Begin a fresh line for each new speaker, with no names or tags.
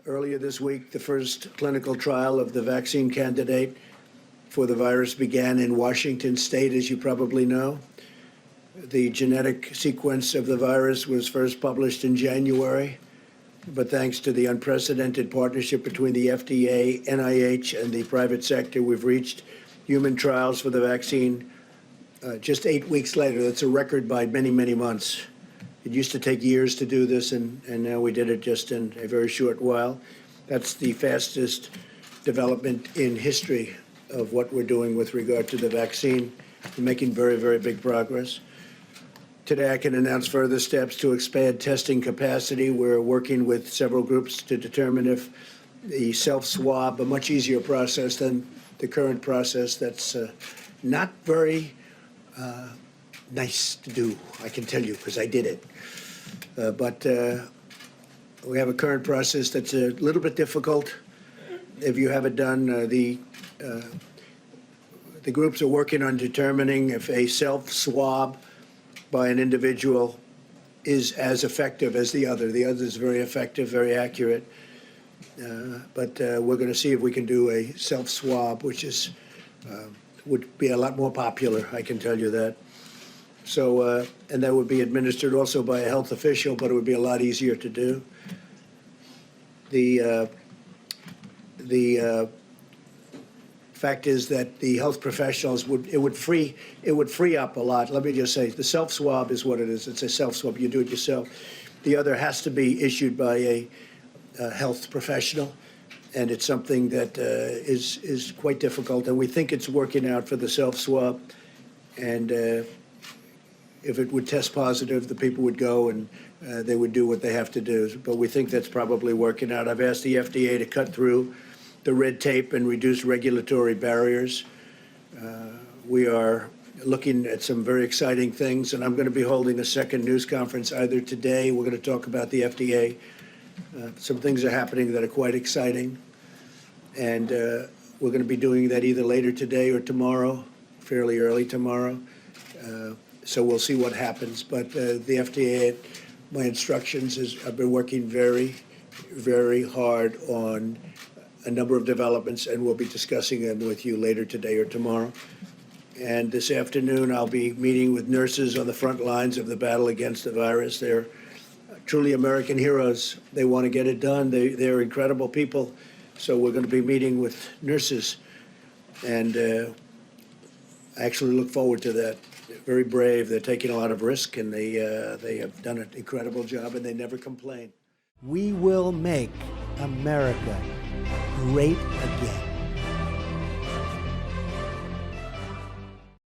Earlier this week, the first clinical trial of the vaccine candidate for the virus began in Washington state, as you probably know. The genetic sequence of the virus was first published in January, but thanks to the unprecedented partnership between the FDA, NIH, and the private sector, we've reached human trials for the vaccine just 8 weeks later. That's a record by many, many months. It used to take years to do this, and now we did it just in a very short while. That's the fastest development in history of what we're doing with regard to the vaccine. We're making very, very big progress. Today, I can announce further steps to expand testing capacity. We're working with several groups to determine if the self-swab, a much easier process than the current process that's not very nice to do, I can tell you, because I did it. But we have a current process that's a little bit difficult. If you have it done, the groups are working on determining if a self-swab by an individual is as effective as the other. The other is very effective, very accurate. But we're going to see if we can do a self-swab, which is would be a lot more popular, I can tell you that. So, and that would be administered also by a health official, but it would be a lot easier to do. The fact is that the health professionals would free up a lot. Let me just say, the self-swab is what it is. It's a self-swab. You do it yourself. The other has to be issued by a health professional, and it's something that is quite difficult. And we think it's working out for the self-swab. And if it would test positive, the people would go and they would do what they have to do. But we think that's probably working out. I've asked the FDA to cut through the red tape and reduce regulatory barriers. We are looking at some very exciting things, and I'm going to be holding a second news conference either today. We're going to talk about the FDA. Some things are happening that are quite exciting, and we're going to be doing that either later today or tomorrow, fairly early tomorrow. So we'll see what happens. But the FDA, my instructions is I've been working very, very hard on a number of developments, and we'll be discussing them with you later today or tomorrow. And this afternoon, I'll be meeting with nurses on the front lines of the battle against the virus. They're truly American heroes. They want to get it done. They're incredible people. So we're going to be meeting with nurses, and I actually look forward to that. They're very brave. They're taking a lot of risk, and they have done an incredible job, and they never complain. We will make America great again.